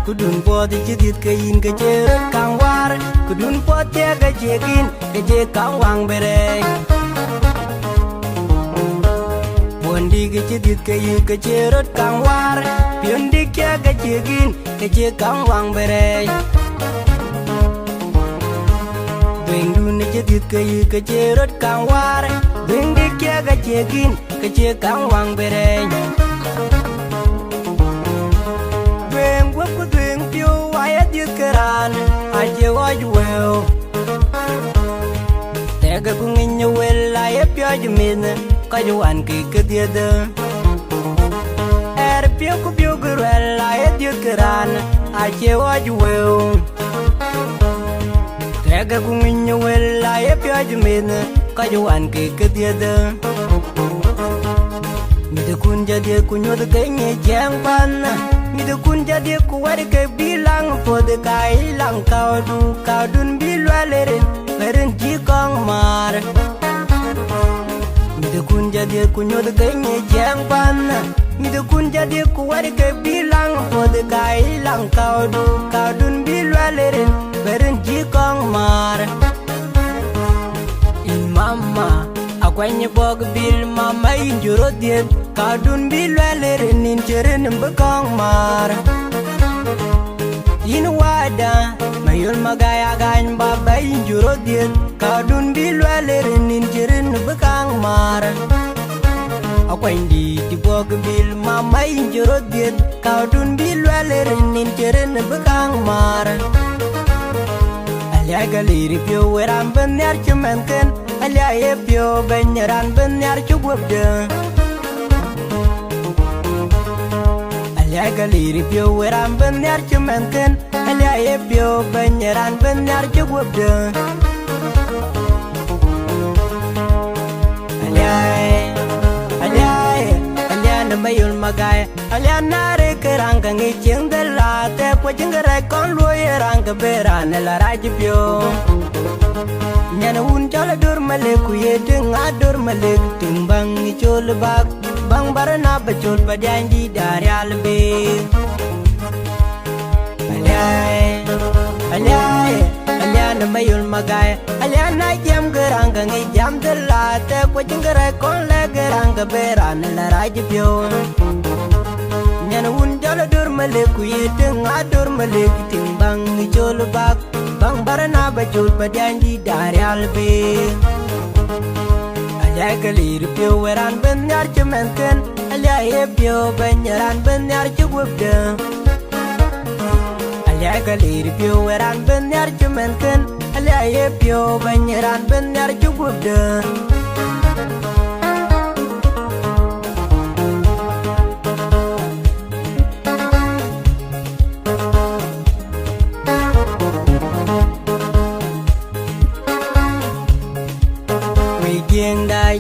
Kedun po di jadit kain keceret kang war. Kedun po tia kejekin keje kang wang bereng. Pondi kejadit kain keceret kang war. Piondi kia kejekin keje kang wang bereng. Dun jadit kain keceret kang war. Dendi kia kejekin keje kang wang bereng. Aje waju well Tega kunginya well Aye pio jamin Kajuan ki kediada Pio ku pio gurel Aye diut keran Aje waju well Tega kunginya well Aye pio jamin Kajuan ki kediada Mida kun jadi kunyod kayaknya jang panah Mida kun jadi kuwari ke bilang Pode kai lang kau dun bilwa leren jikong mar Mida kun jadi kunyod kayaknya jang panah Mida kun jadi kuwari ke bilang Pode kai lang kau dun bilwa leren jikong mar In mama Akwanya bog bil mama injuro diet Kadun bilwa leren injeren bekong mar In wada mayul magaya gan baba injuro diet Kadun bilwa leren injeren bekong mar Akwanya di bog bil mama injuro diet Kadun bilwa leren injeren bekong mar Alia galeri pio weram benyar cumanken Alia ye pio benyaran benyar cukup de Alia galeri pio weram benyar cumanken Alia ye pio benyaran benyar cukup de Alia namayul magay Alia nare kerang kangi cing delate Po jengere kon luye rang keberan la raji pio Nyana un chala dur malek kuye denga dur malek timbang ni chol bak bang barana bachol padanji dari albe Alia namayul magay Alia na jam gerang kangi jam delate Po jengere kon le gerang keberan la raji pio Nyana un chala dur malek kuye denga dur malek timbang ni chol bak Bang barana bachul padanji dari albe Alia galir pio weran benyar cumanken Alia ye pio benyaran benyar cukup de Alia galir pio weran benyar cumanken Alia ye pio benyaran benyar cukup de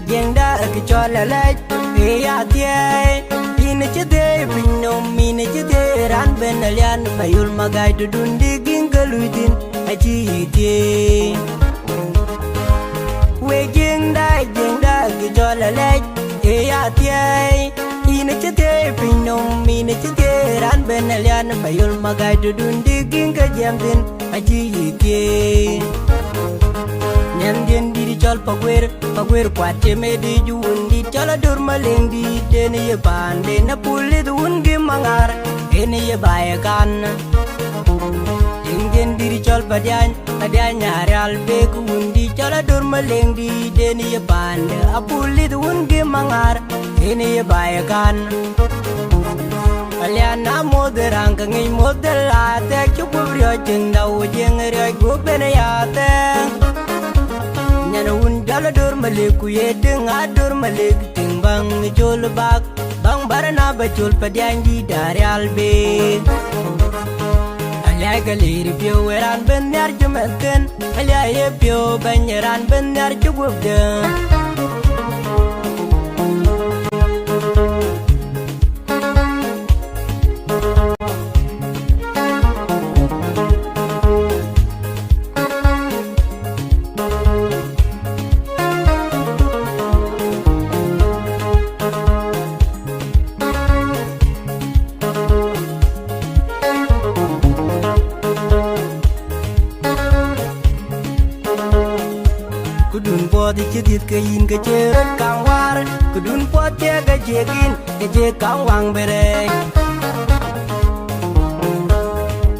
Jeng da ke chola laj ya tie ine chede pinom ine chede ran ben alian mayul magay dun diging galudin aji tie we jeng da ke chola laj ya tie ine chede pinom ine chede ran ben alian mayul magay dun diging kajamdin aji tie Nyan diri chol pagwer kwache me di juun di chola dur maleng di dene ye pande na puli duun gi mangar dene ye baye kan Ingen diri chol padyan nyare albe kuun di chola dur maleng di dene ye pande apuli duun gi mangar dene ye baye kan Aliana moderang kangi modela te chupu rio jeng dau jeng rio gu bene ya te Nyana un jala dur malik kuye denga dur malik timbang jol bak bang barana bachol padanji dari albe Alia galeri pio weran benyar cumanken Alia ye pio benyaran benyar cukup de yin ke cherot kang war Kedun pot che ke chegin ke che kang wang bere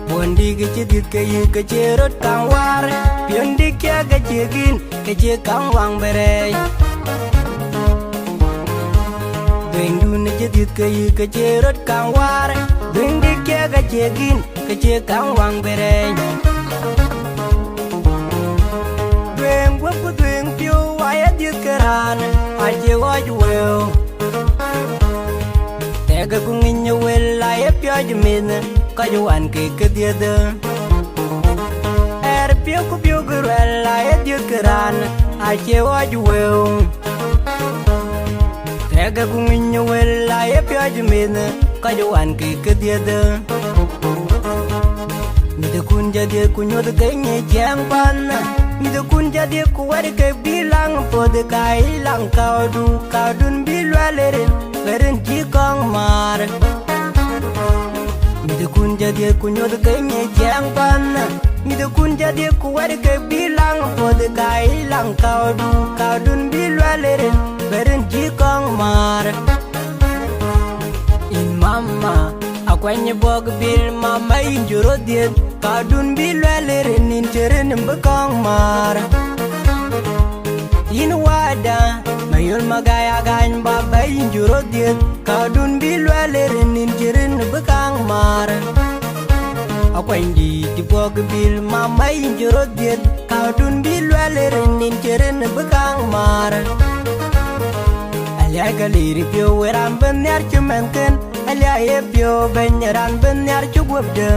Bondi ke chedit ke yin ke cherot kang war Piondi ke chegin ke che kang wang bere Dweng dun chedit ke yin ke cherot kang war Dweng dik ke chegin ke che kang wang bere Dweng wap ku dweng piu waya dit keran aje waj wel Tega ku nginya wel aye pio jmin ka juan ke kediada piu ku piu gurel aye dit keran aje waj wel Tega ku nginya wel aye pio jmin ka juan ke kediada Mida kun jadi kunyo de kenye jang pan Mida kun jadi kuwari ke bilang pode kai lang kau dun bilwa lerin jikong mar Mida kun jadi kunyo de kenye jang pan Mida kun jadi kuwari ke bilang pode kai lang kau dun bilwa lerin jikong mar In mama Akwenye bog bil mama injuro diet Kadun bilwelerin injerin bekong mar In wada mayul magaya gan baba injuro diet Kadun bilwelerin injerin bekong mar Akwenye di bog bil mama injuro diet Kadun bilwelerin injerin bekong mar Alia galiri pio weram benyar cumenken Alia ye pio benyaran benyar cugubda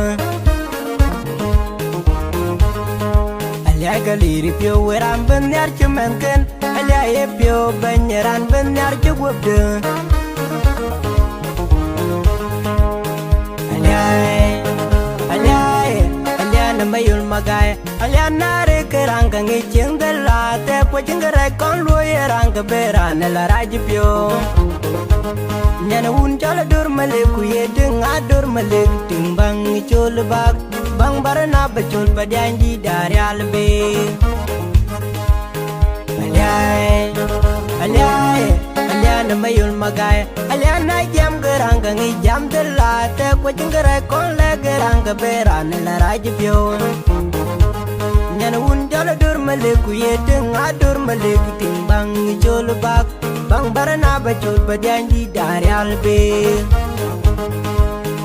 Alia galiri pio weram benyar cumenken Alia ye pio benyaran benyar cugubda Alia namayul magay Alia nare kerangka ngicing delate Pocing gerai kon luye rangka berane la raji pio Nyana un chala dur malik kuye deng adur malik Timbang ngicul bak Bang barana bacul padianji dari albe Alia namayul magay Alia na jam gerangka ngijam delate Pocing gerai kon le gerangka berane la raji pio Nyana un jala dur malik kuye deng adur malik Timbang ngicul bak Bang barana bacul padianji dari albe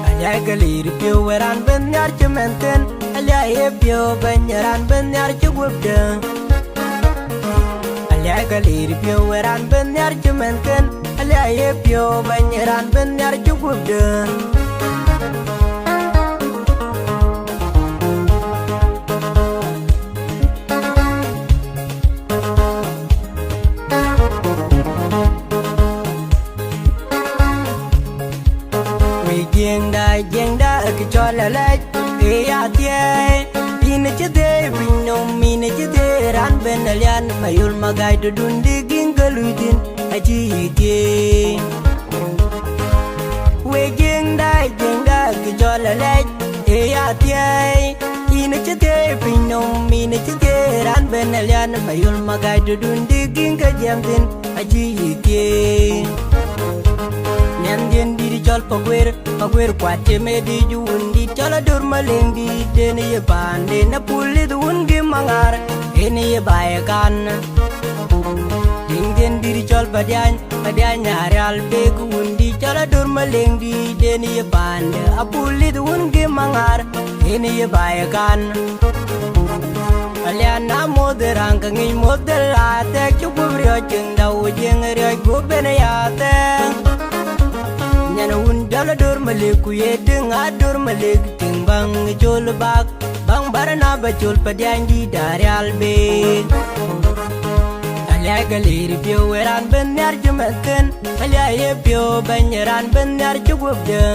Alia galir pio weran benyar cementen Alia ye pio benyaran benyar cugubda Alia galir pio weran benyar cementen Alia ye pio benyaran benyar cugubda Jeng da ke chola lech e ya tie ine chede binom ine chede ran benalian mayul magay dun diging galudin aji tie we jeng da ke chola lech e ya tie ine chede binom ine chede ran benalian mayul magay dun diging kajamdin aji tie Nyan diri chol pagwer kwate me di juun di chola dur maleng di dene ye bande na puli duun gi mangar ene ye bae kan Ding diri chol padyan nyare al be guun di chola dur maleng di dene ye bande a puli duun gi mangar ene ye bae kan Alia na moderang kangi moderate chukubrio cheng dau jeng rio gubene yate Nyana un jala dur malik kuye deng adur malik Timbang ngicul bak Bang barana bacul padianji dari albe Alia galir pio weran benyar jumeten Alia ye pio benyaran benyar cugubda